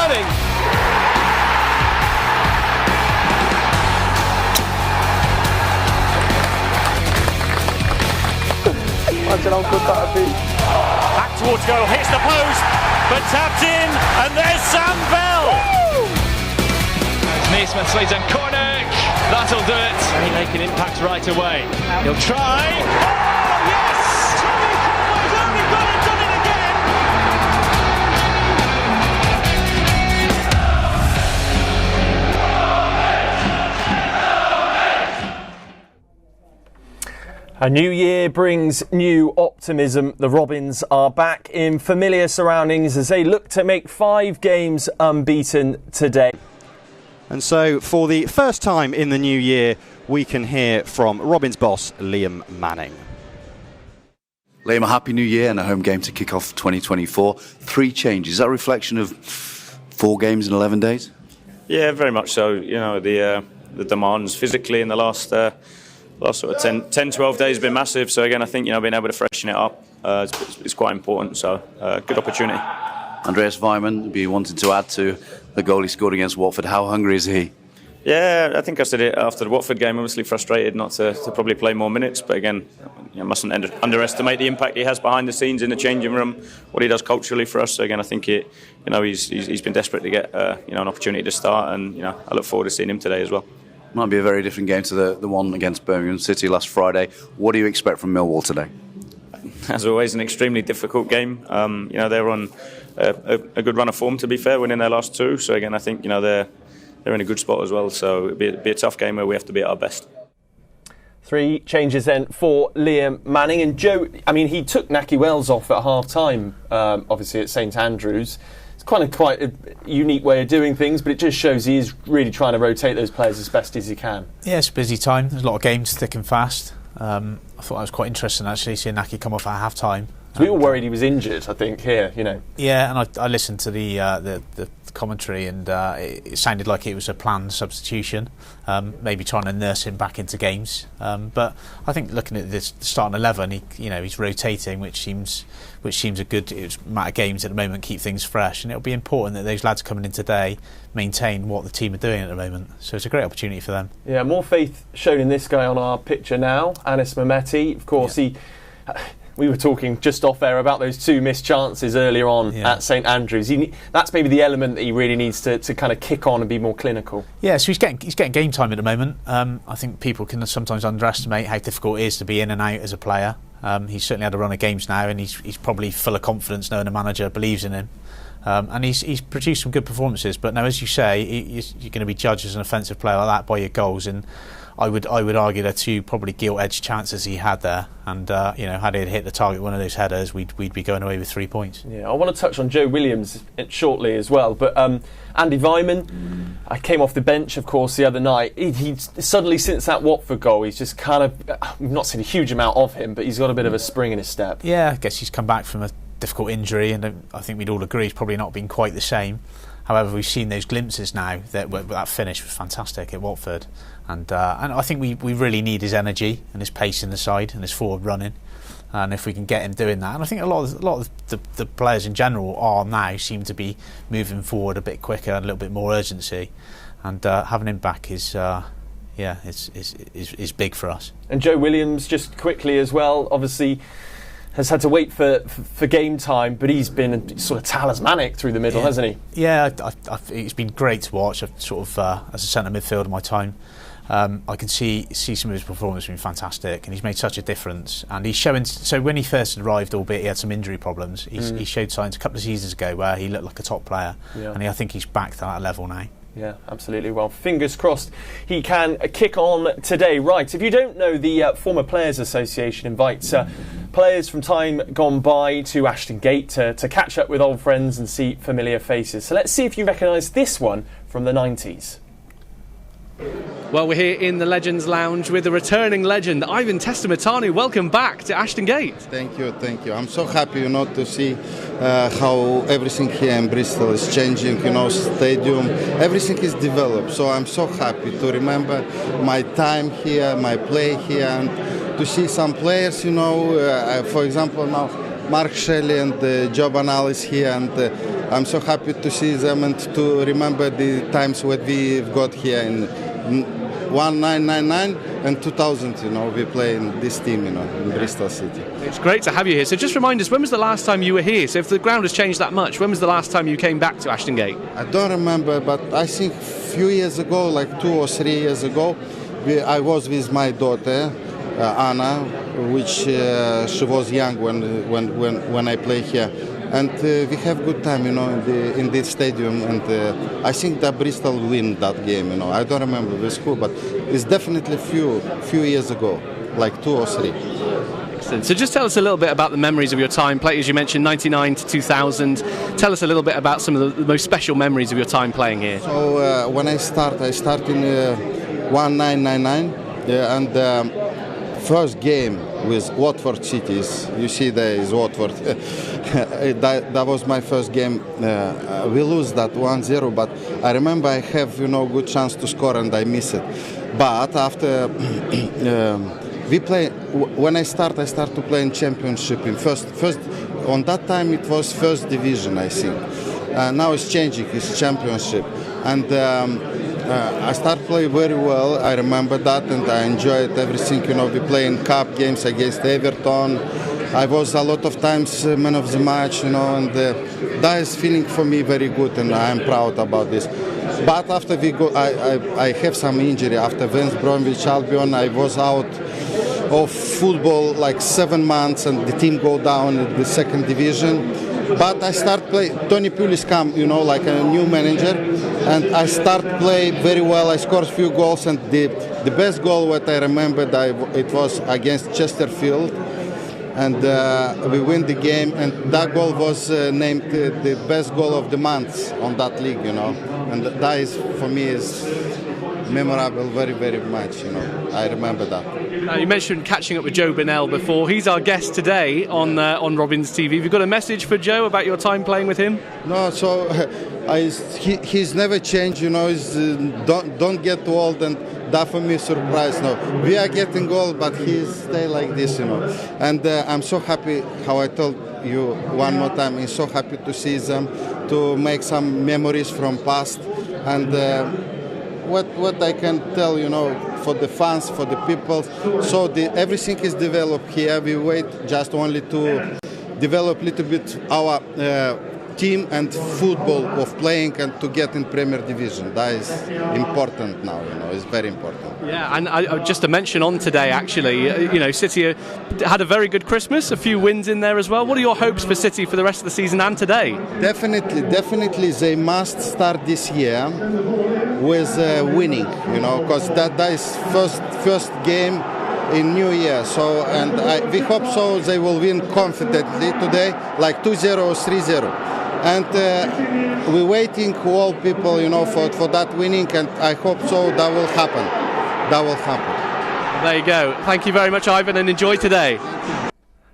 stunning. Imagine how good that would be. Back towards goal, hits the post, but tapped in, and there's Sam Bell. Neesman slays and Cornick. That'll do it. And he make an impact right away. He'll try. Oh, yes! Tommy Cromwell's only gone and done it again. A new year brings new optimism. The Robins are back in familiar surroundings as they look to make 5 games unbeaten today. And so, for the first time in the new year, we can hear from Robins boss, Liam Manning. Liam, a happy new year and a home game to kick off 2024. 3 changes. Is that a reflection of 4 games in 11 days? Yeah, very much so. You know, the demands physically in the last sort of 10, 12 days have been massive. So again, I think, you know, being able to freshen it up is quite important. So good opportunity. Andreas Weimann will be wanting to add to the goal he scored against Watford. How hungry is he? Yeah, I think I said it after the Watford game. Obviously frustrated not to probably play more minutes, but again, you mustn't underestimate the impact he has behind the scenes in the changing room, what he does culturally for us. So again, I think he's been desperate to get an opportunity to start, and I look forward to seeing him today as well. Might be a very different game to the one against Birmingham City last Friday. What do you expect from Millwall today? As always, an extremely difficult game. They're on a good run of form, to be fair, winning their last 2. So again, I think they're in a good spot as well. So it'll be a tough game where we have to be at our best. 3 changes then for Liam Manning. And Joe, I mean, he took Nahki Wells off at half-time, obviously at St Andrews. It's quite a unique way of doing things, but it just shows he is really trying to rotate those players as best as he can. Yeah, it's a busy time. There's a lot of games thick and fast. I thought that was quite interesting, actually, seeing Nahki come off at half-time. So we all worried he was injured, I think, here, Yeah, and I listened to the commentary, and it sounded like it was a planned substitution, maybe trying to nurse him back into games. But I think looking at this starting 11, he's rotating, which seems a good amount of games at the moment, keep things fresh, and it'll be important that those lads coming in today maintain what the team are doing at the moment. So it's a great opportunity for them. Yeah, more faith shown in this guy on our picture now, Anis Mehmeti. Of course, we were talking just off air about those 2 missed chances earlier on at St Andrews. That's maybe the element that he really needs to kind of kick on and be more clinical. Yeah, so he's getting game time at the moment. I think people can sometimes underestimate how difficult it is to be in and out as a player. He's certainly had a run of games now, and he's probably full of confidence knowing the manager believes in him. And he's produced some good performances. But now, as you say, you're going to be judged as an offensive player like that by your goals, and I would argue they're 2 probably gilt-edged chances he had there, and had he hit the target one of those headers, we'd be going away with 3 points. Yeah, I want to touch on Joe Williams shortly as well, but Andy Weimann, I came off the bench, of course, the other night. He suddenly, since that Watford goal, he's just kind of, we've not seen a huge amount of him, but he's got a bit of a spring in his step. Yeah, I guess he's come back from a difficult injury, and I think we'd all agree he's probably not been quite the same. However, we've seen those glimpses now that finish was fantastic at Watford, and I think we really need his energy and his pace in the side and his forward running, and if we can get him doing that, and I think a lot of the players in general seem to be moving forward a bit quicker and a little bit more urgency, and having him back is big for us. And Joe Williams, just quickly as well, obviously has had to wait for game time, but he's been sort of talismanic through the middle, hasn't he? Yeah, it's been great to watch. I've sort of, as a centre midfielder in my time, I can see some of his performance been fantastic, and he's made such a difference. And he's showing. So when he first arrived, albeit he had some injury problems, he showed signs a couple of seasons ago where he looked like a top player, and I think he's back to that level now. Yeah, absolutely. Well, fingers crossed he can kick on today. Right, if you don't know, the Former Players Association invites players from time gone by to Ashton Gate to catch up with old friends and see familiar faces. So let's see if you recognise this one from the 90s. Well, we're here in the Legends Lounge with the returning legend, Ivan Testamatanu. Welcome back to Ashton Gate. Thank you. I'm so happy, to see how everything here in Bristol is changing, stadium, everything is developed. So I'm so happy to remember my time here, my play here, and to see some players, for example, now Mark Shelley and Joe Banal is here, and I'm so happy to see them and to remember the times when we've got here in 1999 and 2000. We play in this team, in Bristol City. It's great to have you here. So just remind us, when was the last time you were here? So if the ground has changed that much, when was the last time you came back to Ashton Gate? I don't remember, but I think a few years ago, like 2 or 3 years ago, I was with my daughter, Anna, which she was young when I play here. And we have good time, in this stadium. And I think that Bristol win that game. I don't remember with who, but it's definitely few years ago, like 2 or 3. Excellent. So just tell us a little bit about the memories of your time playing. As you mentioned, 99 to 2000. Tell us a little bit about some of the most special memories of your time playing here. So when I start in 1999, and first game with Watford Cities. You see there is Watford. that was my first game. We lose that 1-0, but I remember I have good chance to score and I miss it. But after we play, when I start to play in championship in first. On that time it was first division, I think. Now it's changing. It's championship, and I start play very well. I remember that, and I enjoyed everything. We play in cup games against Everton. I was a lot of times man of the match, and that is feeling for me very good, and I am proud about this. But after we go, I have some injury. After West Bromwich Albion, I was out of football like 7 months, and the team go down in the second division. But I start play. Tony Pulis come, like a new manager, and I start play very well. I scored a few goals, and the best goal what I remember, it was against Chesterfield, and we win the game. And that goal was named the best goal of the month on that league, and that is for me is memorable very, very much. I remember that. You mentioned catching up with Joe Burnell before. He's our guest today on Robins TV. Have you got a message for Joe about your time playing with him? No, so he's never changed. He's, don't get too old, and that for me is surprise. No, we are getting old, but he stay like this. And I'm so happy. How I told you one more time, I'm so happy to see them, to make some memories from past, and. What I can tell, for the fans, for the people, so everything is developed here. We wait just only to develop a little bit our team and football of playing and to get in Premier Division. That is important now, it's very important. Yeah, and just to mention on today, actually, City had a very good Christmas, a few wins in there as well. What are your hopes for City for the rest of the season and today? Definitely they must start this year with winning, because that is first game in New Year. So, and we hope so they will win confidently today, like 2-0 or 3-0. And we're waiting all people, for that winning, and I hope so that will happen. There you go. Thank you very much, Ivan, and enjoy today.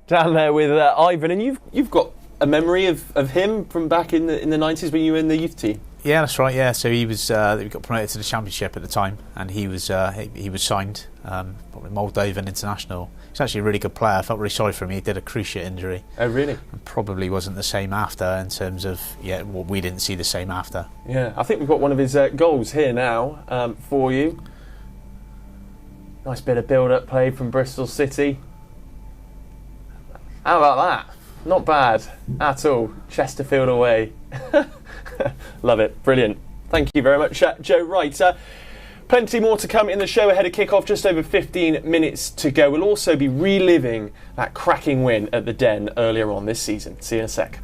Down there with Ivan, and you've got a memory of him from back in the 90s when you were in the youth team. Yeah, that's right. Yeah, so he was. We got promoted to the Championship at the time, and he was signed, probably Moldovan international. He's actually a really good player. I felt really sorry for him. He did a cruciate injury. Oh, really? And probably wasn't the same after in terms of we didn't see the same after. Yeah, I think we've got one of his goals here now for you. Nice bit of build-up play from Bristol City. How about that? Not bad at all. Chesterfield away. Love it. Brilliant. Thank you very much, Joe. Right. Plenty more to come in the show ahead of kick-off. Just over 15 minutes to go. We'll also be reliving that cracking win at the Den earlier on this season. See you in a sec.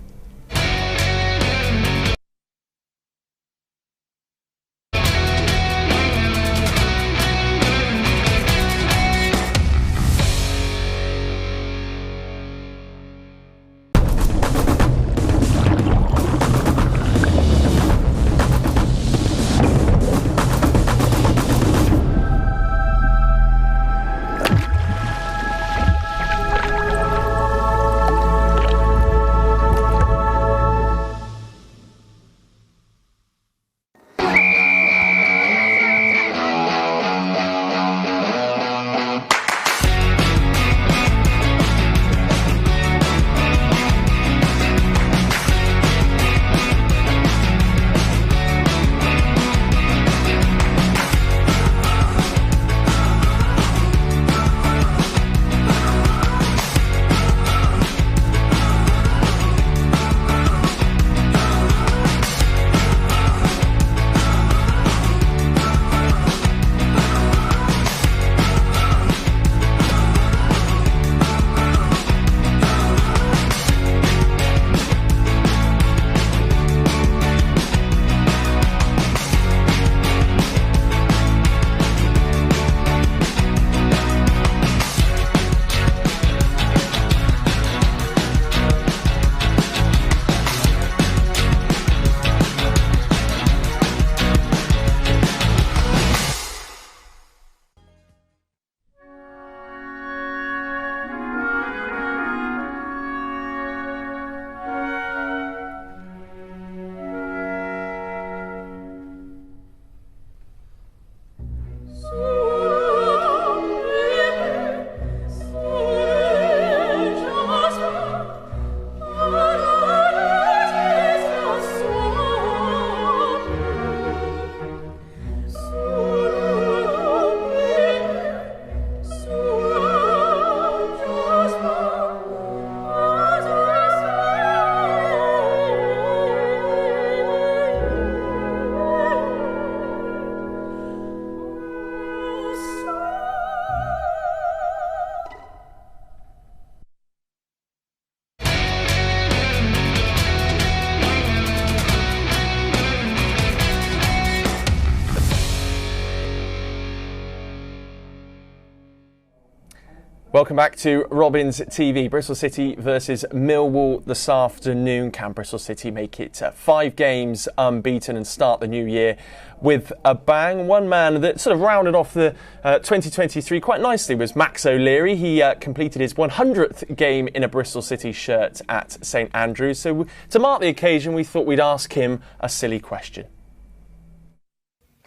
Welcome back to Robins TV. Bristol City versus Millwall this afternoon. Can Bristol City make it 5 games unbeaten and start the new year with a bang? One man that sort of rounded off the 2023 quite nicely was Max O'Leary. He completed his 100th game in a Bristol City shirt at St Andrews. So to mark the occasion, we thought we'd ask him a silly question.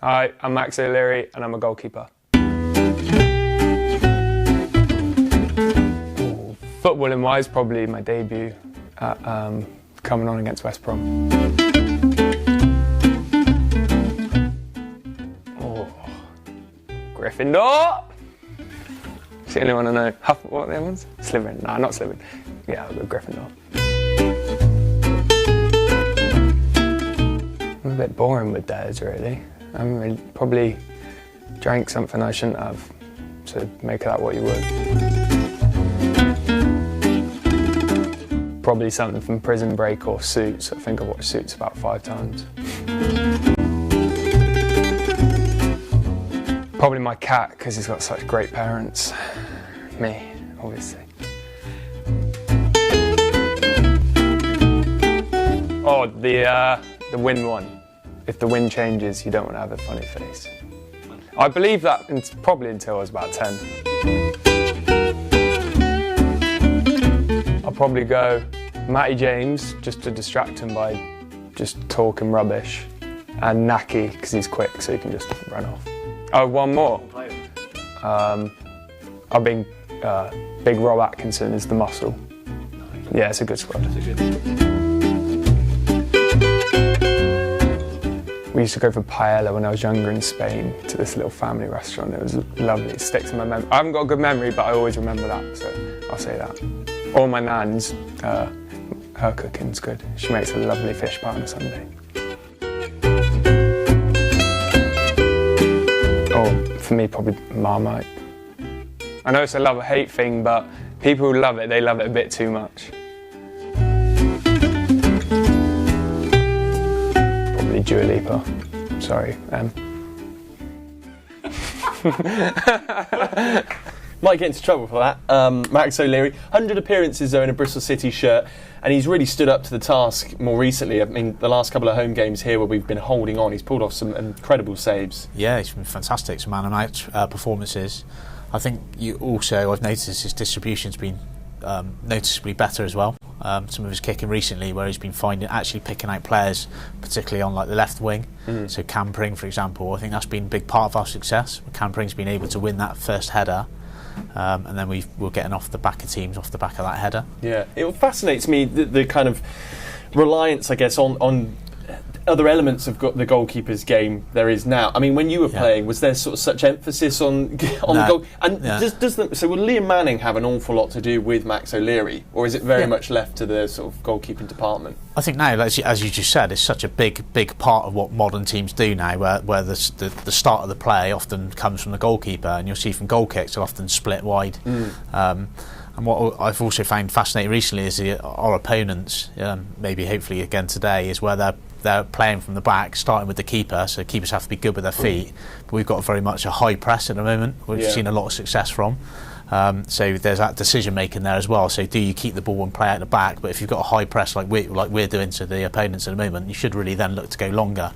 Hi, I'm Max O'Leary and I'm a goalkeeper. Footballing wise, probably my debut at, coming on against West Brom. Oh, Gryffindor! It's the only one I know. What are the other ones? Slytherin. No, not Slytherin. Yeah, I'll go Gryffindor. I'm a bit boring with those, really. I'm really, probably drank something I shouldn't have, so make that what you would. Probably something from Prison Break or Suits. I think I've watched Suits about 5 times. Probably my cat, because he's got such great parents. Me, obviously. Oh, the wind one. If the wind changes, you don't want to have a funny face. I believe that probably until I was about 10. I'll probably go Matty James, just to distract him by just talking rubbish, and Naki, because he's quick, so he can just run off. Oh, one more. I've been Big Rob Atkinson is the muscle. Yeah, it's a good squad. We used to go for paella when I was younger in Spain to this little family restaurant. It was lovely. It sticks in my memory. I haven't got a good memory, but I always remember that, so I'll say that. Or my nan's, her cooking's good. She makes a lovely fish pie on a Sunday. Or for me, probably Marmite. I know it's a love or hate thing, but people who love it, they love it a bit too much. Dua Lipa. Sorry, Might get into trouble for that. Max O'Leary, 100 appearances though in a Bristol City shirt, and he's really stood up to the task more recently. I mean, the last couple of home games here where we've been holding on, he's pulled off some incredible saves. Yeah, he's been fantastic. Some man of match performances. I think I've noticed his distribution's been noticeably better as well. Some of his kicking recently, where he's been picking out players, particularly on like the left wing. So Cam Pring, for example, I think that's been a big part of our success. Cam Pring's been able to win that first header, and then we're getting off the back of teams off the back of that header. Yeah, it fascinates me the kind of reliance, I guess, on other elements of the goalkeeper's game there is now. I mean, when you were playing, was there sort of such emphasis on the goal? And so will Liam Manning have an awful lot to do with Max O'Leary, or is it very much left to the sort of goalkeeping department? I think now, as you just said, it's such a big part of what modern teams do now, where the start of the play often comes from the goalkeeper, and you'll see from goal kicks they'll often split wide. And what I've also found fascinating recently is our opponents, maybe hopefully again today, is where they're playing from the back, starting with the keeper, so keepers have to be good with their feet. But we've got very much a high press at the moment, we've seen a lot of success from. So there's that decision making there as well. So do you keep the ball and play out the back? But if you've got a high press like we're doing to the opponents at the moment, you should really then look to go longer.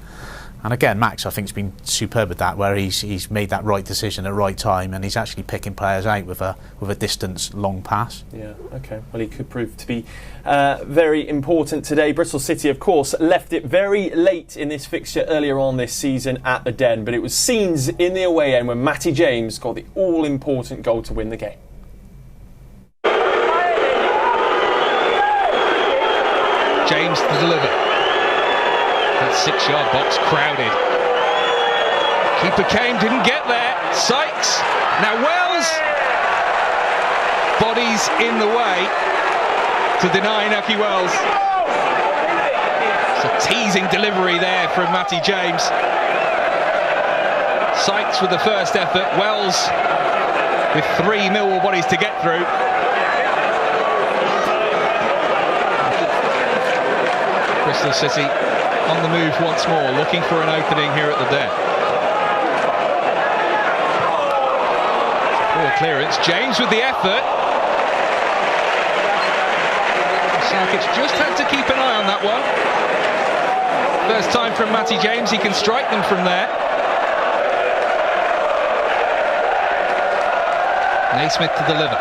And again, Max, I think, has been superb at that, where he's made that right decision at the right time, and he's actually picking players out with a distance long pass. Yeah, okay. Well, he could prove to be very important today. Bristol City, of course, left it very late in this fixture earlier on this season at the Den, but it was scenes in the away end when Matty James got the all-important goal to win the game. James to deliver. That 6-yard box crowded. Keeper came, didn't get there. Sykes. Now Wells. Bodies in the way to deny Nucky Wells. It's a teasing delivery there from Matty James. Sykes with the first effort. Wells with 3 Millwall bodies to get through. Bristol City on the move once more, looking for an opening here at the Den. clearance. James with the effort. Sarkic just had to keep an eye on that one. First time from Matty James, he can strike them from there. Naismith to deliver.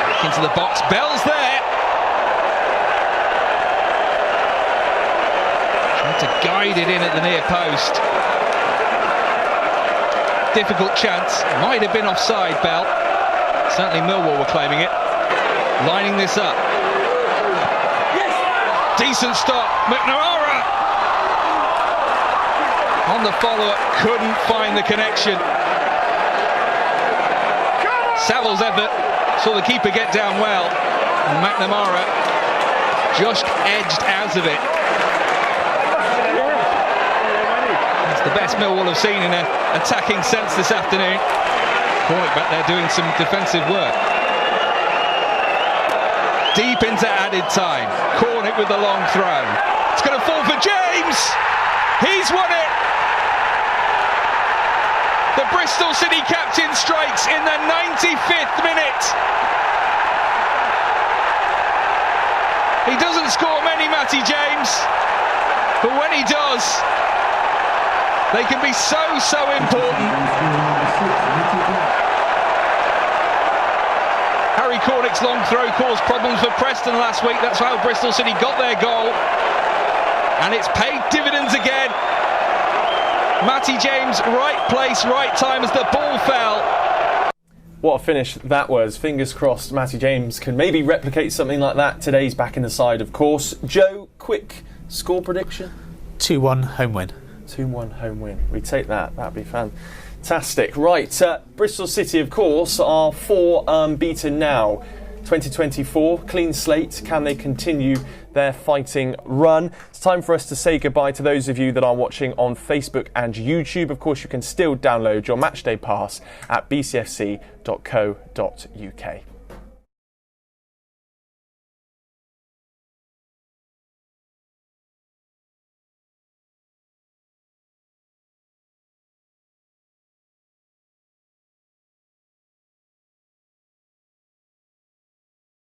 Back into the box, Bell's there. Trying to guide it in at the near post. Difficult chance, might have been offside, Bell. Certainly Millwall were claiming it. Lining this up. Decent stop, McNamara! On the follow-up, couldn't find the connection. Saville's effort saw the keeper get down well, and McNamara just edged out of it. That's the best Millwall have seen in an attacking sense this afternoon. Cornick back there doing some defensive work. Deep into added time. Cornick with the long throw. It's going to fall for James! He's won it! The Bristol City captain strikes in the 95th minute. He doesn't score many, Matty James, but when he does, they can be so important. Harry Cornick's long throw caused problems for Preston last week. That's how Bristol City got their goal, and it's paid dividends again. Matty James, right place, right time as the ball fell. What a finish that was. Fingers crossed Matty James can maybe replicate something like that. Today's back in the side, of course. Joe, quick score prediction? 2-1 home win. 2-1 home win. We take that. That'd be fantastic. Right, Bristol City, of course, are 4 unbeaten now. 2024, clean slate. Can they continue their fighting run? It's time for us to say goodbye to those of you that are watching on Facebook and YouTube. Of course, you can still download your matchday pass at bcfc.co.uk.